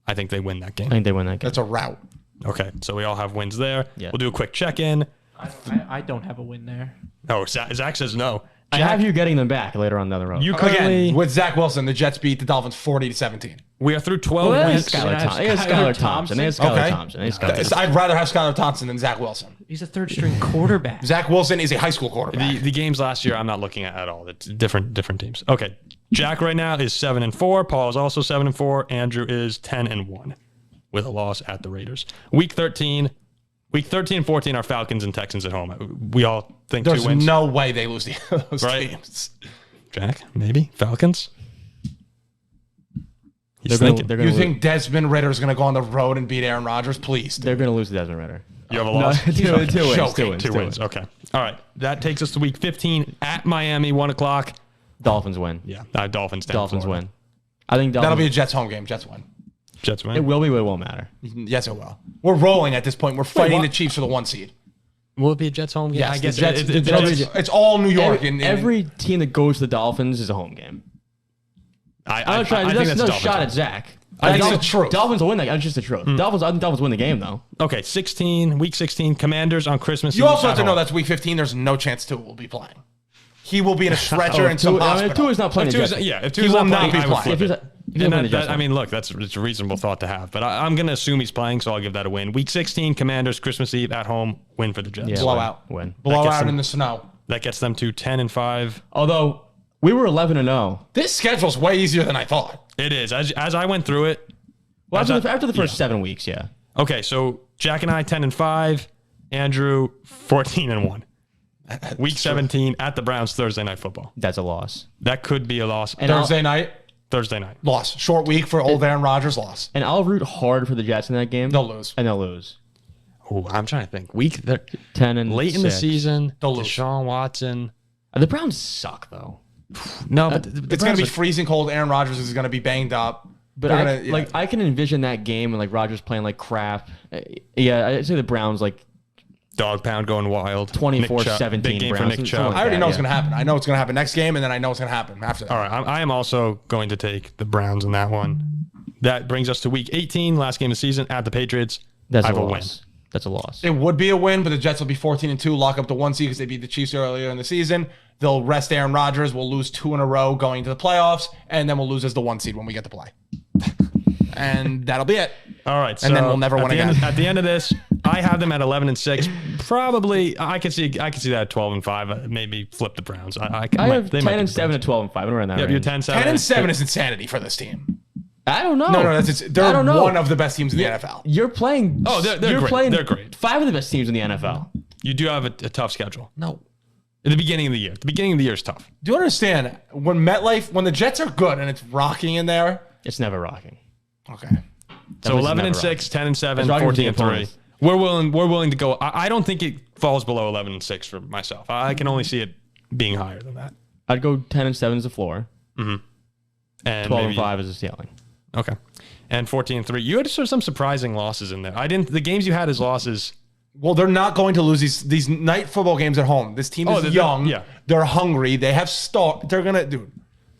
I think they win that I game. think they win that game. That's a rout. Okay, so we all have wins there. Yeah. We'll do a quick check-in. I don't have a win there. Oh, Zach says no. I have you getting them back later on down the road. You currently, Again, with Zach Wilson, the Jets beat the Dolphins 40-17. we are through 12 Well, weeks. They have Skylar Skylar Thompson. Thompson. They have Skylar Okay. Thompson. They have Skylar Thompson. I'd rather have Skylar Thompson than Zach Wilson. He's a third string quarterback. Zach Wilson is a high school quarterback. The games last year, I'm not looking at all. It's different teams. Okay, Jack right now is 7 and 4. Paul is also 7 and 4. Andrew is 10 and 1 with a loss at the Raiders. Week 13 and 14 are Falcons and Texans at home. We all think There's 2 wins. no way they lose those Right. games. Jack, maybe Falcons. He's They're thinking. gonna You lose. think Desmond Ritter is going to go on the road and beat Aaron Rodgers? Please. They're going to lose to Desmond Ritter. You have a No, loss. two wins. Joking. Two wins. Okay. All right. That takes us to week 15 at Miami, 1 o'clock. Dolphins win. Yeah. Dolphins down. Dolphins Florida. win. I think That'll Dolphins. be a Jets home game. Jets win. Jets win. It will be, but it won't matter. Yes, it will. We're rolling at this point. We're fighting what? the Chiefs for the 1 seed. Will it be a Jets home game? Yes, I guess the Jets, it's it's all New York. Every team that goes to the Dolphins is a home game. I I'm not trying. think There's that's no Dolphins shot home. at Zach. I think Dolphins- it's the truth. Dolphins will win that. That's just the truth. Dolphins win the game though. Okay, week 16, Commanders on Christmas You Eve also at have to know home. that's week 15. There's no chance Tua will be playing. He will be in a stretcher in Tua- some hospital. Tua's not playing. If the Tua's- Jets. yeah, if He Tua's will not not playing, be I would playing. flip If he's it. a- he's And not playing the Jets. I mean, look, it's a reasonable thought to have, but I'm going to assume he's playing, so I'll give that a win. Week 16, Commanders, Christmas Eve at home, win for the Jets. Yeah, Blowout. win. Blowout them- in the snow. That gets them to 10 and 5. Although We were 11-0. This schedule's way easier than I thought. It is. As I went through it. Well, as after the first 7 weeks, yeah. Okay, so Jack and I 10-5, Andrew 14-1. Week 17 at the Browns Thursday Night Football. That's a loss. That could be a loss. And Thursday night, loss. Short week for old Aaron Rodgers, loss. And I'll root hard for the Jets in that game. They'll lose. And they'll lose. Oh, I'm trying to think. Week 10 and late in the 6. season, They'll lose. Deshaun Watson. The Browns suck, though. No, but It's going to be freezing cold. Aaron Rodgers is going to be banged up. But I can envision that game and like Rodgers playing like crap. Yeah, I'd say the Browns like dog pound going wild. 24-17 Big game Browns. for Nick Chubb. I already know what's going to happen. I know what's going to happen next game, and then I know what's going to happen after that. All right, I am also going to take the Browns in that one. That brings us to Week 18, last game of the season at the Patriots. That's I a have loss. win. That's a loss. It would be a win, but the Jets will be 14-2, lock up the 1 seed because they beat the Chiefs earlier in the season. They'll rest Aaron Rodgers. We'll lose 2 in a row going to the playoffs, and then we'll lose as the 1 seed when we get to play. And that'll be it. All right, so And then we'll never win again. At the end of this, I have them at 11-6. Probably, I could see that at 12-5. Maybe flip the Browns. I have they might 10-7 be to 12-5. We're in that Yep, range. you're 10-7. 10-7 is insanity for this team. I don't know. No, they're I don't know. one of the best teams in the NFL. You're playing. Oh, they're you're great. playing They're great. 5 of the best teams in the NFL. You do have a tough schedule. No. At the beginning of the year. The beginning of the year is tough. Do you understand when the Jets are good and it's rocking in there? It's never rocking. Okay. So That was 11-6, never 10-7, It's rocking with the 14-3. opponents. We're willing to go. I don't think it falls below 11-6 for myself. I can only see it being higher than that. I'd go 10-7 as the floor. And 12-5 as the ceiling. Okay. And 14-3. You had some surprising losses in there. The games you had as losses. Well, they're not going to lose these night football games at home. This team is young. yeah. They're hungry. They have They're going to, dude.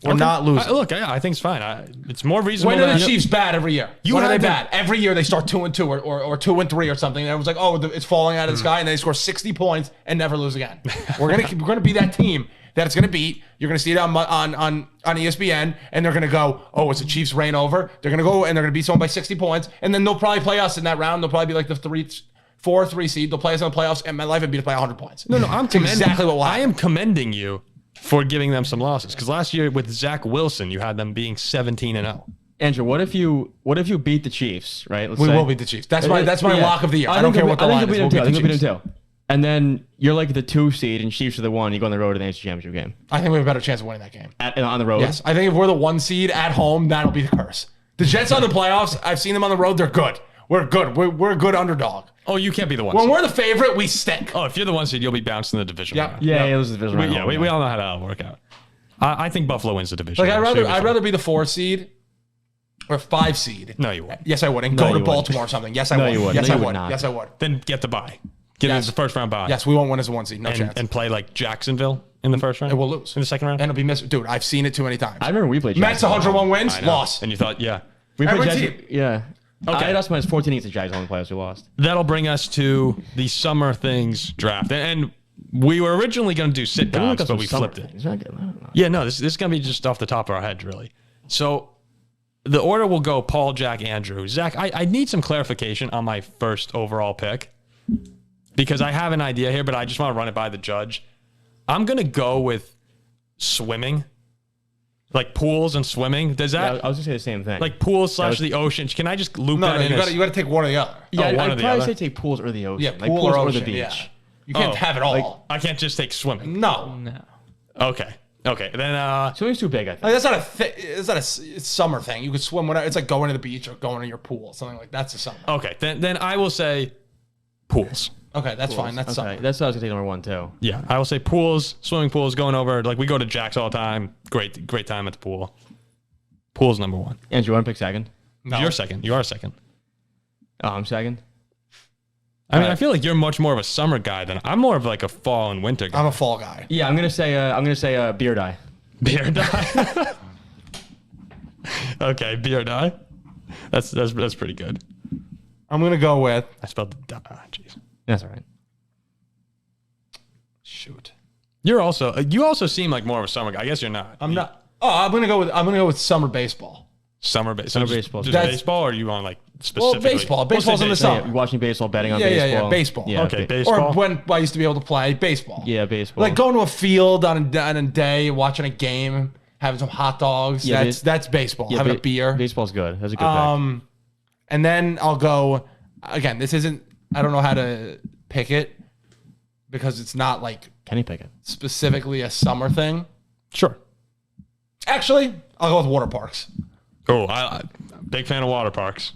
We're not losing. Look, I think it's fine. It's more reasonable. When are than the Chiefs bad every year? When are they had them- bad? Every year they start 2-2 or 2-3 or something. And everyone's like, oh, it's falling out of the sky, and they score 60 points and never lose again. We're gonna be that team that it's gonna beat. You're gonna see it on ESPN, and they're gonna go, oh, it's a Chiefs reign over. They're gonna go and they're gonna beat someone by 60 points, and then they'll probably play us in that round. They'll probably be like the 4-3 seed. They'll play us in the playoffs, and MetLife and beat us by 100 points. No, That's exactly what will happen. I am commending you for giving them some losses because last year with Zach Wilson, you had them being 17-0. Andrew, what if you beat the Chiefs, right? Let's We say. will beat the Chiefs. That's my lock of the year. I don't care what the line is. We'll beat the Chiefs. Too. And then you're like the 2 seed and Chiefs are the 1. You go on the road to the NFC Championship game. I think we have a better chance of winning that game. On the road? Yes, I think if we're the 1 seed at home, that'll be the curse. The Jets on the playoffs, I've seen them on the road. They're good. We're good. We're a good underdog. Oh, you can't be the one When seed. we're the favorite, we stink. Oh, if you're the 1 seed, you'll be bounced in the division. Yeah. round. Yeah, this is the division round. We all know how that'll work out. I think Buffalo wins the division. Like round, so you'll I'd be rather be the 4 seed or 5 seed. No, you won't. Yes, I would. And No, go you to wouldn't. Baltimore or something. Yes, I No, would. you wouldn't. Yes, No, I you would would. not. Yes, I would. Then get the bye. Get Yes. the first round bye. Yes, we won't win as a 1 seed. No chance. And play like Jacksonville in the first round. And we'll lose. in the second round. And it'll be dude, I've seen it too many times. I remember we played Mets Jacksonville. 101 wins, I know. loss. And you thought, yeah. We played Every Jacksonville. team. Yeah. Okay. I had us minus 14 against the Jags on the playoffs. We lost. That'll bring us to the summer things draft. And we were originally going to do sitcoms, but we flipped it. It's not good. I don't know. Yeah, no, this is going to be just off the top of our heads, really. So the order will go Paul, Jack, Andrew. Zach, I need some clarification on my first overall pick because I have an idea here, but I just want to run it by the judge. I'm going to go with swimming, like pools and swimming. Does Yeah, that, I was going to say the same thing. like pools / the ocean, can I just loop No, that in? you got to take one or the other. yeah, one or I'd the probably other? say take pools or the ocean. Yeah, like pool pools or or ocean. the beach. Yeah. You can't have it all. I can't just take swimming. No. No. Okay. Then Swimming's too big, I think. Like, that's not it's not a summer thing. You could swim whenever. It's like going to the beach or going to your pool. Something like that's a summer. okay. Then I will say pools. Okay, that's fine. That's summer. Okay, that's what I was going to take number 1, too. Yeah, I will say pools, swimming pools, going over. Like we go to Jack's all the time. Great time at the pool. Pool's number 1. Andrew, you want to pick second? No. You're second. You are second. Oh, I'm second? I mean, I feel like you're much more of a summer guy than I'm more of like a fall and winter guy. I'm a fall guy. Yeah, I'm going to say beer dye. Beer dye. Okay, beer dye. That's pretty good. I'm gonna go with. I spelled the dye. Jeez. That's all right. Shoot. You also seem like more of a summer guy. I guess you're not. I'm not. Oh, I'm gonna go with summer baseball. Summer baseball. baseball. Just That's- baseball, or are you on like specifically? baseball. Baseball's in the Yeah, summer. watching baseball, betting on Yeah, baseball. baseball. Yeah, Okay, baseball. Or when I used to be able to play baseball. Yeah, baseball. Like going to a field on a day, watching a game, having some hot dogs. Yeah, that's baseball. yeah, Having a beer. Baseball's good. That's a good pick. And then I'll go again. This isn't. I don't know how to pick it because it's not like Kenny Pickett. specifically a summer thing. Sure. Actually, I'll go with water parks. Oh, I big fan of water parks.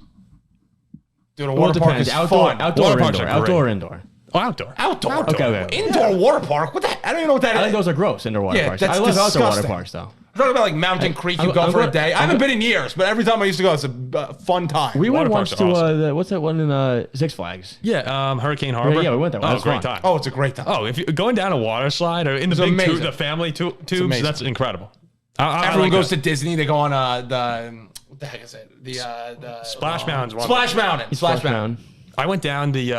Dude, a Well, water it park depends. is Outdoor, fun. outdoor, Water or parks indoor. are great. Outdoor, or indoor. Oh, outdoor. Outdoor. Okay. Indoor water park. What the heck? I don't even know what that I is. think those are gross. Indoor water Yeah, parks. that's I love outdoor water disgusting. parks though. I'm talking about like Mountain Creek. You go I'm for a gonna- day. I haven't been in years, but every time I used to go, it's a fun time. We went Water once parks to are awesome. what's that one in Six Flags? Yeah, Hurricane Harbor. Yeah, we went there. Oh, That was great fun. time. Oh, it's a great time. Oh, if you're going down a water slide or in the It's big amazing. the family tubes, amazing. that's incredible. I Everyone like goes that. to Disney. They go on the what the heck is it? The Splash Mountain's one. Splash Mountain. Splash Mountain. I went down the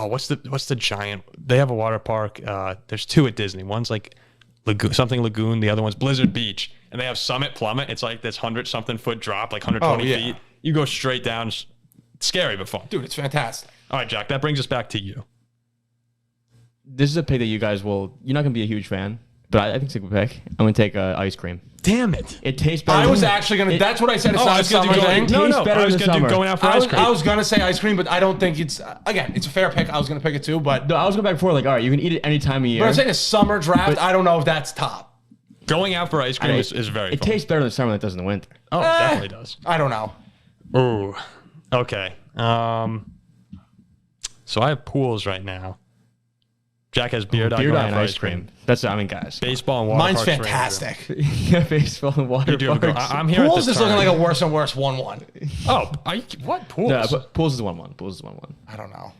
what's the giant? They have a water park. There's two at Disney. One's like Lagoon. The other one's Blizzard Beach, and they have Summit Plummet. It's like this 100-something foot drop, like 120 Oh, yeah. feet. You go straight down. It's scary but fun. Dude, it's fantastic. All right, Jack. That brings us back to you. This is a pick that you guys will. You're not gonna be a huge fan, but I think it's a good pick. I'm gonna take ice cream. Damn it. It tastes better. I was than- actually gonna. it- That's what I said. It's Oh, not I a was gonna summer do thing. going. No, better I was in the gonna do summer. going out for I ice was, cream. I was gonna say ice cream, but I don't think it's. Again, it's a fair pick. I was gonna pick it too, but No, I was going back before. Like, all right, you can eat it any time of year. but I'm saying a summer draft. But- I don't know if that's top. Going out for ice cream is very It fun. tastes better in the summer than it does in the winter. Oh, it definitely does. I don't know. Ooh. Okay. So I have pools right now. Jack has beer dye Beer going dye out and for ice cream. That's guys. Baseball and water Mine's parks. fantastic. Yeah, baseball and water You do have a parks. I'm here Pools at is the looking turn. like a worse and worse 1-1. Oh, what pools? No, but pools is the 1-1. Pools is the 1-1. I don't know.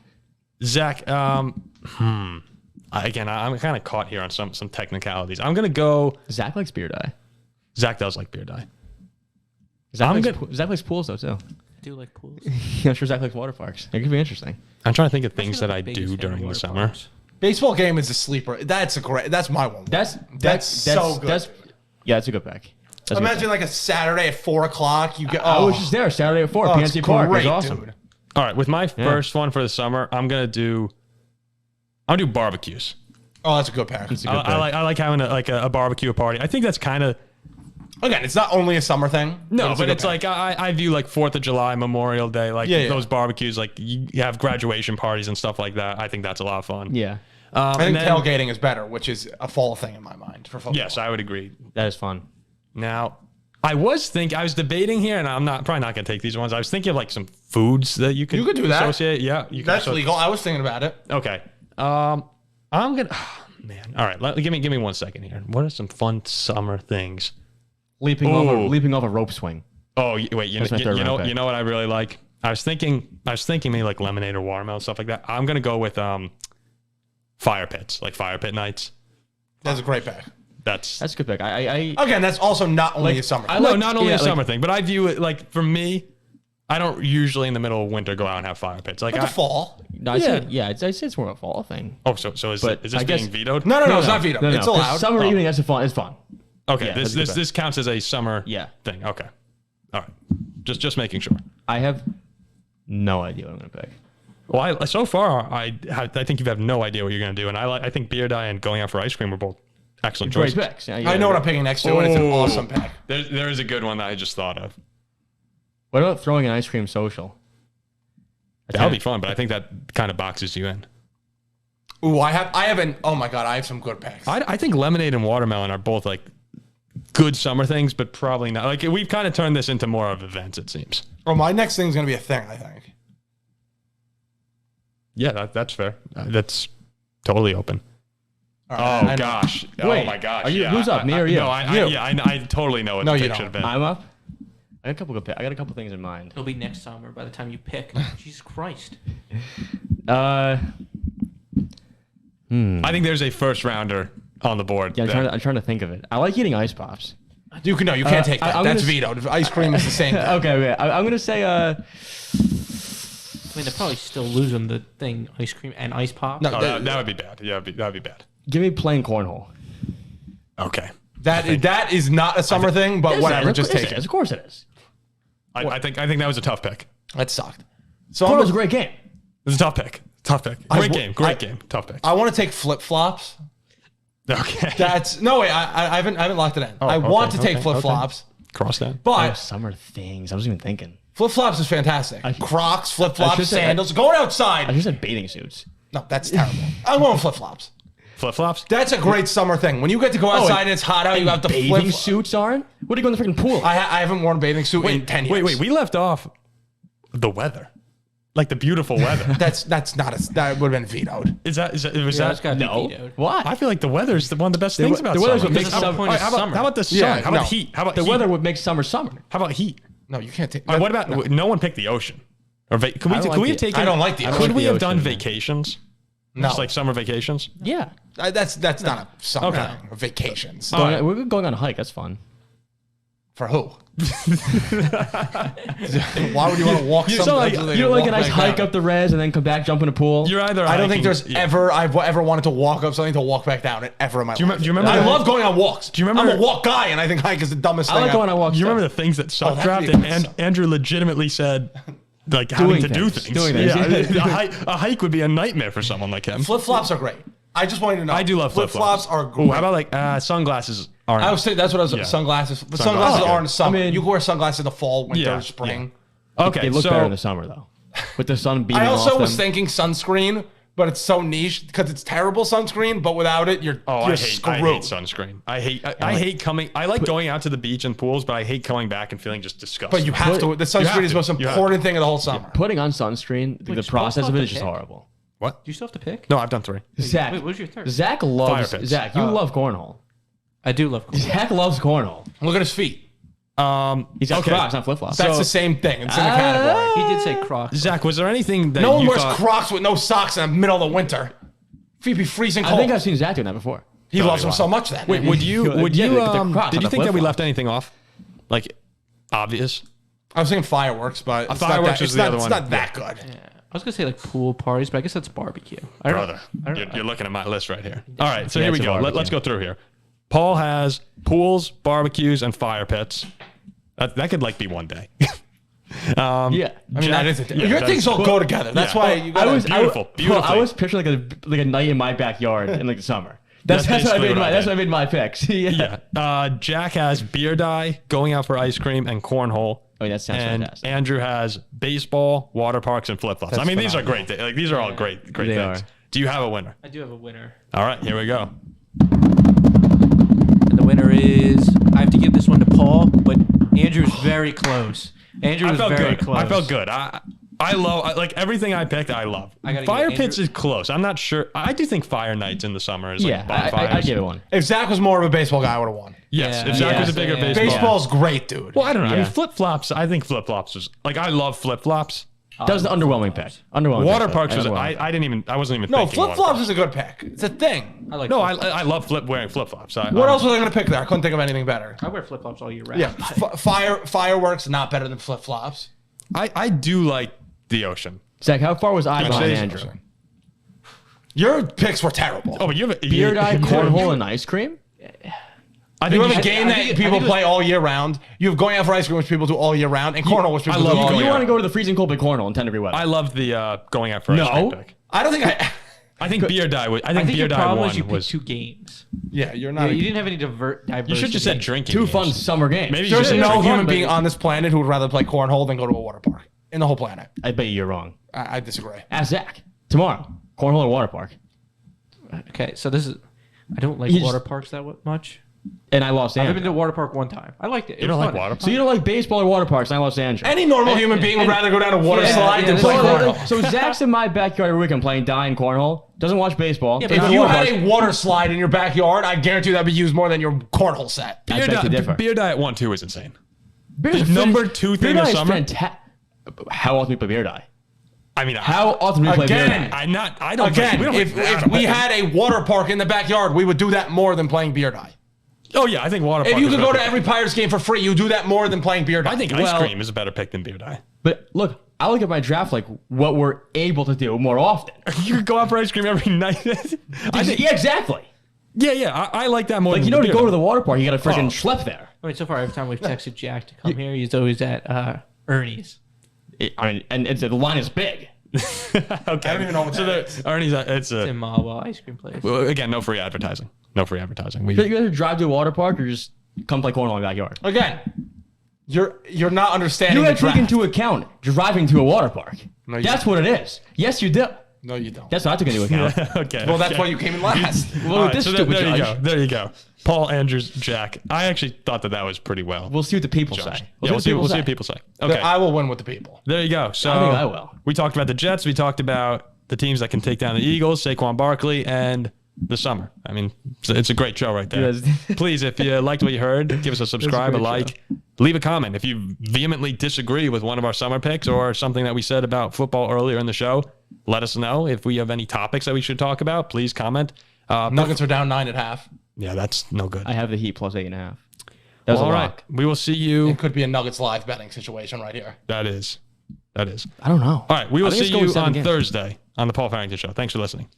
Zach, again, I'm kind of caught here on some technicalities. I'm gonna go. Zach likes beer dye. Zach does like beer dye. Zach likes pools though too. I do like pools. I'm sure Zach likes water parks. It could be interesting. I'm trying to think of things Actually, that I'm I the biggest do fan of during the water summer. parks. Baseball game is a sleeper. That's my one. That's so good. Yeah, that's a good pick. That's a good Imagine pick. like a Saturday at 4:00. You get. I was just there Saturday at 4 oh, it's PNC Park. It was great, awesome. dude. All right, with my first one for the summer, I'm gonna do barbecues. Oh, that's a good pick. It's a good pick. I like having a barbecue party. I think that's kind of Again, it's not only a summer thing. no, a but good it's pick. like I view like 4th of July, Memorial Day, like Yeah. those barbecues. Like you have graduation parties and stuff like that. I think that's a lot of fun. Yeah, I think and then- tailgating is better, which is a fall thing in my mind for football. Yes, I would agree. that is fun. Now, I was debating here, and I'm probably not gonna take these ones. I was thinking of like some foods that you could do that. associate. Yeah, you That's could legal. I was thinking about it. Okay. I'm gonna. Man, all right. Give me 1 second here. What are some fun summer things? Leaping off a rope swing. Oh, wait. You That's my third round pick. know what I really like. I was thinking maybe like lemonade or watermelon stuff like that. I'm gonna go with fire pits, like fire pit nights. That's a great pick. That's That's a good pick. I Again, that's also not only a summer thing. no, like- not only yeah, a like- summer thing, but I view it like for me. I don't usually in the middle of winter go out and have fire pits. Like But the fall. no, I'd say it's more of a fall thing. so is But this I guess- being vetoed? No, it's not veto. No, It's 'cause allowed. Summer evening, that's fun. It's fun. Okay, Yeah, that's a good bet. this counts as a summer Yeah. thing. Okay, all right. Just making sure. I have no idea what I'm gonna pick. Well, so far I think you have no idea what you're gonna do, and I think beer dye and going out for ice cream are both excellent Great choices. picks. Yeah, I know what I'm picking next to, and it's an Oh. awesome pick. There is a good one that I just thought of. What about throwing an ice cream social? That would be fun, but I think that kind of boxes you in. Ooh, I haven't. Oh my god, I have some good picks. I think lemonade and watermelon are both like good summer things, but probably not. Like we've kind of turned this into more of events, it seems. Oh, my next thing is gonna be a thing. I think. Yeah, that's fair. That's totally open. All right, I know. Gosh! Wait, oh my gosh! are you- yeah, who's up, me or you? No, I totally know what No, the you pick don't. should have been. I'm up. I got a couple things in mind. It'll be next summer by the time you pick. Jesus Christ. I think there's a first rounder on the board. Yeah, there. I'm trying to think of it. I like eating ice pops. You can't take that. I'm That's gonna vetoed. Ice cream is the same thing. Okay. I'm gonna say I mean, they're probably still losing the thing, ice cream and ice pop. No, Oh, that would be bad. Yeah, that'd be bad. give me plain cornhole. Okay. that is not a summer thing, but whatever. Just take it. Of course it is. I think that was a tough pick. That sucked. So Cornhole was a great game. It's a tough pick. Great game. Tough pick. I want to take flip flops. Okay. I haven't locked it in. I want to take flip flops, Cross that. but Summer things. I wasn't even thinking. flip flops is fantastic. Crocs, flip I flops, should say- sandals. Going I outside. just said bathing suits. No, that's terrible. I'm going flip flops. Flip flops. That's a great summer thing. When you get to go outside and it's hot out, you have to Bathing flip. suits aren't? What do you go in the freaking pool? I haven't worn a bathing suit in 10 years. Wait. We left off the weather, like the beautiful weather. That would have been vetoed. Was That's that? got to be no. vetoed. Why? I feel like the weather is one of the best things about the weather's summer. what makes How- summer- all right, how about the sun? Yeah, How about no. heat? How about the heat? weather would make summer summer. How about heat? No, you can't take. All right, what about no one picked the ocean? Or could we I don't have like taken? I don't like the Could ocean. we the have done ocean. vacations? No. Just like summer vacations. Yeah. That's not a summer Okay. thing. Or vacations. All right. We're going on a hike. That's fun. For who? Why would you want to walk You somewhere? don't like a nice hike up the res and then come back, jump in a pool? You're either. I don't think hiking- there's I've ever wanted to walk up something to walk back down it ever in my life. do you remember I the- love going on walks. Do you remember- I'm a walk guy, and I think hike is the dumbest I thing. like going on walks. Do you too. remember the things that suck that'd draft? be And awesome. Andrew legitimately said, like having Doing to do things. things. Doing things. Yeah, a hike would be a nightmare for someone like him. Flip flops are great. I just wanted to know. I do love flip flops. Are great. Ooh, how about like sunglasses? Aren't. I was saying that's what I was. Yeah. Sunglasses. But Sunglasses. sunglasses Oh, are in the summer. I mean- you can wear sunglasses in the fall, winter, Yeah, spring. Okay, They look so better in the summer though, with the sun beaming I also off was them. thinking sunscreen, but it's so niche because it's terrible sunscreen. But without it, you're I hate screwed. sunscreen. I hate coming. I like going out to the beach and pools, but I hate coming back and feeling just disgusted. But you have to. The have sunscreen is to. the most You have important thing of the whole summer. Putting on sunscreen, the process of it is just horrible. What? Do you still have to pick? No, I've done 3. Zach, Wait, what's your third? Zach loves Fire pits. Zach. You love cornhole. I do love cornhole. Zach loves cornhole. Look at his feet. He's got Okay. Crocs, not flip flops. That's the same thing. It's in the category. He did say Crocs. Zach, was there anything that No one you wears thought? Crocs with no socks in the middle of the winter. Feet be freezing I cold. think I've seen Zach doing that before. He loves them wow. so much. Then Wait, would you? Would Yeah, you? the Crocs, Did you not the think that we flip-flops. left anything off? Like obvious. I was thinking fireworks, but it's fireworks not that, was the other it's one. not that good. I was gonna say like pool parties, but I guess that's barbecue. I don't Brother, know. I don't know. you're looking at my list right here. All right, so Yeah, here we it's a go. barbecue. Let's go through here. Paul has pools, barbecues, and fire pits. That could like be one day. Yeah. I mean, Jack- that is yeah, your that's- things all go together. That's Yeah. why you I gotta, was Beautiful, beautiful. I was picturing like a night in my backyard in like the summer. That's what I basically made what I my. That's did. what I made my picks. Yeah. Yeah. Jack has beer dye, going out for ice cream, and cornhole. I mean, that sounds And fantastic. Andrew has baseball, water parks, and flip flops. I mean, these are great. Like these are all great They things. are. Do you have a winner? I do have a winner. All right, here we go. And the winner is I have to give this one to Paul, but Andrew's very close. Andrew I was felt very good. close. I felt good. I love like everything I picked. I love. I gotta Fire give pits Andrew- is close. I'm not sure. I do think fire nights in the summer is like Yeah, bonfires. I give it one. if Zach was more of a baseball guy, I would have won. Yes, Yeah, if Zach yeah, was a bigger yeah. baseball. Baseball's great, dude. Well, I don't know. I Yeah. mean, flip flops. I think flip flops was like I love flip flops. That was an underwhelming pick. Underwhelming. Water pick. parks was. Underwhelming. I didn't even. I wasn't even. No, thinking flip water flops parks. is a good pick. It's a thing. I like No, flip-flops. I love wearing flip flops. What else was I going to pick there? I couldn't think of anything better. I wear flip flops all year round. Yeah, fireworks not better than flip flops. I do like the ocean. Zach, how far was I behind say Andrew? Your picks were terrible. Oh, but you have a Beer dye, cornhole, and ice cream. I You think have a should- game I that think it- people I think it play all year round. You have going out for ice cream, which people do all year round, and cornhole, which people I love do all going year You want round. to go to the freezing cold, but cornhole in 10-degree weather. I love the going out for ice No. cream pick. I don't think I think beer dye. I I think think beer your dye problem one was you picked was. two games. Yeah, you're Yeah, not. you didn't have any diversity. You should just said drinking. Two games. fun summer games. Maybe you There's should no drink human one, being but- on this planet who would rather play cornhole than go to a water park in the whole planet. I bet you're wrong. I disagree. Ask Zach tomorrow. Cornhole or water park. Okay, so this is. I don't like You just- water parks that much. And I lost I've Andrew. been to a water park one time. I liked it. You don't like water So you don't like baseball or water parks, and I lost Andrew. Any normal human being would rather go down a water Yeah, slide yeah, than that's play right. cornhole. So Zach's in my backyard every weekend playing dye and cornhole. Doesn't watch baseball. Yeah, but If If not you water had parks. a water slide in your backyard, I guarantee that'd be used more than your cornhole set. I beg to differ. Beer dye at 1-2 is insane. Beer's the number two thing beer of dye is summer? How often do we play beer dye? I mean, How often do we play beer Again, dye? I don't. Again, we don't if we had a water park in the backyard, we would do that more than playing beer dye. Oh yeah, I think water. If park you is could go better. to every Pirates game for free, you do that more than playing beer dye. I think ice Well- cream is a better pick than beer dye. But look, I look at my draft like what we're able to do more often. You could go out for ice cream every night. I think, Yeah, exactly. yeah. I like that more. Like than you know, the to beer go dye. to the water park, you got to freaking Oh. schlep there. I mean, so far every time we've texted Jack to come here, he's always at Ernie's. And the line is big. Okay. I don't even know what that is. Ernie's, it's in Marlboro ice cream place. well, again, no free advertising. No free advertising. You guys drive to a water park or just come play corn in my backyard? Again, you're not understanding. You the got to take draft. into account driving to a water park. No, you That's what it is. Yes, you do. No, you don't. That's what I took into account. Okay. Well, that's okay. why you came in last. Well, All right, this so stupid there you judge. go. There you go. Paul, Andrews, Jack. I actually thought that was pretty well. We'll see what the people judged. say. We'll see what people say. Okay. I will win with the people. There you go. So I think I will. We talked about the Jets. We talked about the teams that can take down the Eagles, Saquon Barkley, and the summer. I mean, it's a great show right there. Yes. Please, if you liked what you heard, give us a subscribe, a great like, leave a comment. If you vehemently disagree with one of our summer picks or something that we said about football earlier in the show, let us know. If we have any topics that we should talk about, please comment. Nuggets are down 9.5. Yeah, that's no good. I have the Heat plus 8.5. That was All a right. lock. We will see you. It could be a Nuggets live betting situation right here. That is. I don't know. All right. We will I think see it's going you 7 on games. Thursday on the Paul Farrington Show. Thanks for listening.